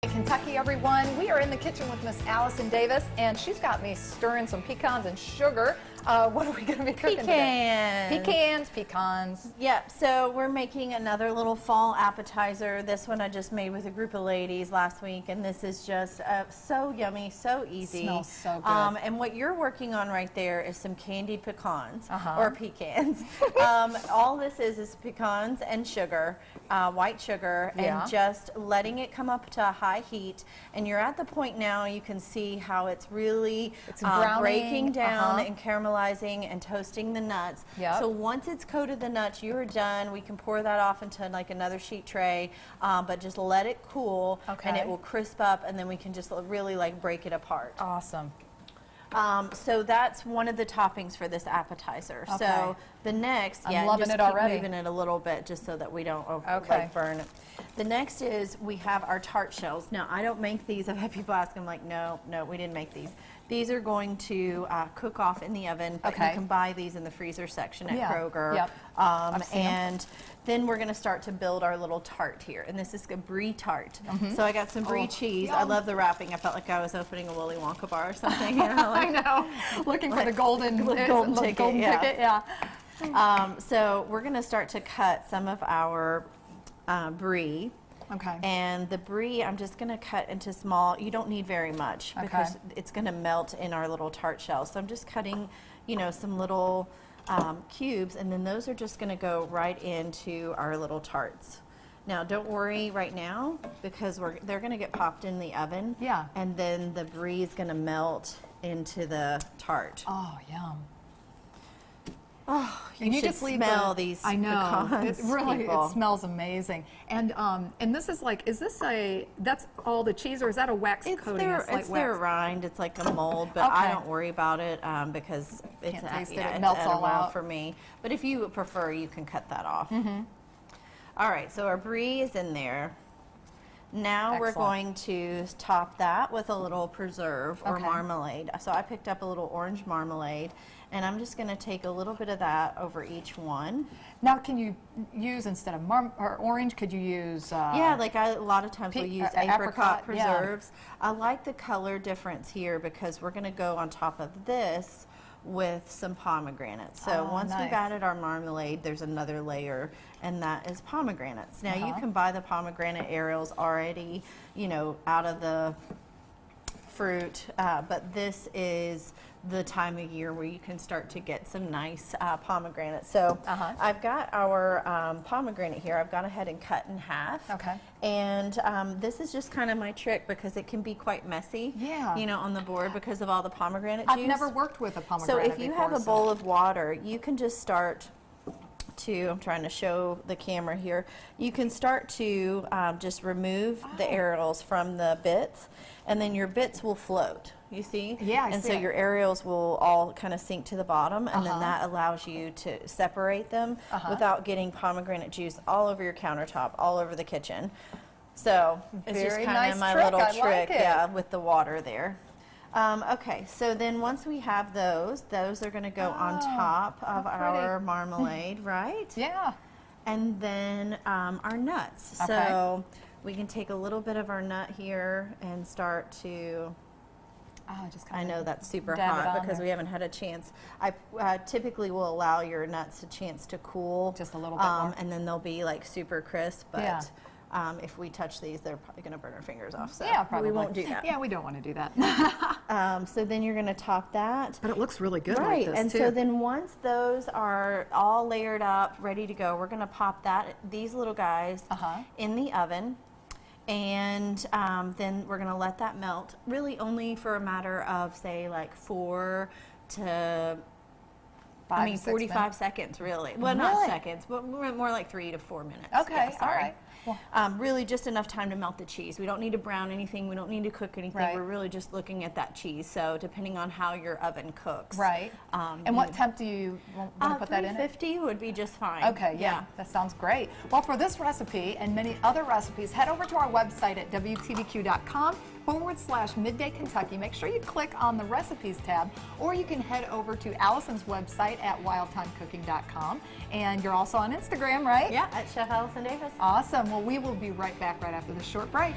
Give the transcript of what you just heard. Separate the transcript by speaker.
Speaker 1: Kentucky, everyone. We are in the kitchen with Miss Allison Davis, and she's got me stirring some pecans and sugar. What are we going to be cooking today? Pecans.
Speaker 2: Yep, so we're making another little fall appetizer. This one I just made with a group of ladies last week, and this is just so yummy, so easy.
Speaker 1: Smells so good.
Speaker 2: And what you're working on right there is some candied pecans, or pecans. All this is pecans and sugar, white sugar, and just letting it come up to a high heat. And you're at the point now you can see how it's really breaking down and caramelizing and toasting the nuts. So once it's coated the nuts, you are done. We can pour that off into like another sheet tray, but just let it cool, and it will crisp up, and then we can just really like break it apart.
Speaker 1: Awesome.
Speaker 2: So that's one of the toppings for this appetizer. So the next,
Speaker 1: I'm loving
Speaker 2: just
Speaker 1: it already.
Speaker 2: Keep moving it a little bit just so that we don't like burn it. The next is we have our tart shells. Now I don't make these. I've had people ask, I'm like, no, we didn't make these. These are going to cook off in the oven, but you can buy these in the freezer section at Kroger. And then we're going to start to build our little tart here, and this is a Brie tart. So I got some Brie cheese. I love the wrapping. I felt like I was opening a Willy Wonka bar or something. You know, like,
Speaker 1: I know, looking for the golden ticket.
Speaker 2: So we're going to start to cut some of our Brie. And the Brie, I'm just going to cut into small. You don't need very much because it's going to melt in our little tart shells. So I'm just cutting, you know, some little cubes, and then those are just going to go right into our little tarts. Now, don't worry right now because they're going to get popped in the oven. And then the Brie is going to melt into the tart.
Speaker 1: Oh, yum.
Speaker 2: Oh, you should smell these pecans.
Speaker 1: It smells amazing. And this is like, that's all the cheese, or is that a wax coating?
Speaker 2: It's their rind. It's like a mold, but I don't worry about it because it melts all out for me. But if you prefer, you can cut that off. All right, so our Brie is in there. Now we're going to top that with a little preserve or marmalade. So I picked up a little orange marmalade, and I'm just going to take a little bit of that over each one.
Speaker 1: Now, can you use, instead of orange, could you use...
Speaker 2: like a lot of times we'll use apricot preserves. I like the color difference here because we're going to go on top of this with some pomegranates. So once we've added our marmalade, there's another layer, and that is pomegranates. Now you can buy the pomegranate arils already, you know, out of the fruit, but this is the time of year where you can start to get some nice pomegranates. So I've got our pomegranate here. I've gone ahead and cut in half. And this is just kind of my trick because it can be quite messy, you know, on the board because of all the pomegranate juice.
Speaker 1: I've never worked with a pomegranate
Speaker 2: So if you have a bowl of water, you can just start to, I'm trying to show the camera here, you can start to just remove the arils from the bits, and then your bits will float. You see? And so your arils will all kind of sink to the bottom, and then that allows you to separate them without getting pomegranate juice all over your countertop, all over the kitchen. So it's just kind of my little trick, with the water there. Okay, so then once we have those are going to go on top of our marmalade, right? And then our nuts. So we can take a little bit of our nut here and start to... I know that's super hot because we haven't had a chance. I typically will allow your nuts a chance to cool
Speaker 1: just a little bit more,
Speaker 2: and then they'll be like super crisp. But if we touch these, they're probably going to burn our fingers off. So
Speaker 1: probably.
Speaker 2: We won't do that.
Speaker 1: Yeah, we don't want to do that.
Speaker 2: So then you're going to top that.
Speaker 1: But it looks really good,
Speaker 2: right?
Speaker 1: Like this
Speaker 2: and
Speaker 1: too.
Speaker 2: So then once those are all layered up, ready to go, we're going to pop these little guys in the oven. And then we're going to let that melt, really only for a matter of, say, like 4 to 45 seconds, really. Well, not seconds, but more like 3 to 4 minutes.
Speaker 1: Okay, all right.
Speaker 2: Really just enough time to melt the cheese. We don't need to brown anything. We don't need to cook anything. We're really just looking at that cheese. So depending on how your oven cooks.
Speaker 1: And what temp do you want to put that in?
Speaker 2: 350 would be just fine.
Speaker 1: Okay, that sounds great. Well, for this recipe and many other recipes, head over to our website at WTVQ.com/Midday Kentucky. Make sure you click on the recipes tab, or you can head over to Allison's website at wildtimecooking.com. And you're also on Instagram, right?
Speaker 2: Yeah, at Chef Allison Davis.
Speaker 1: Awesome. Well, we will be right back right after this short break.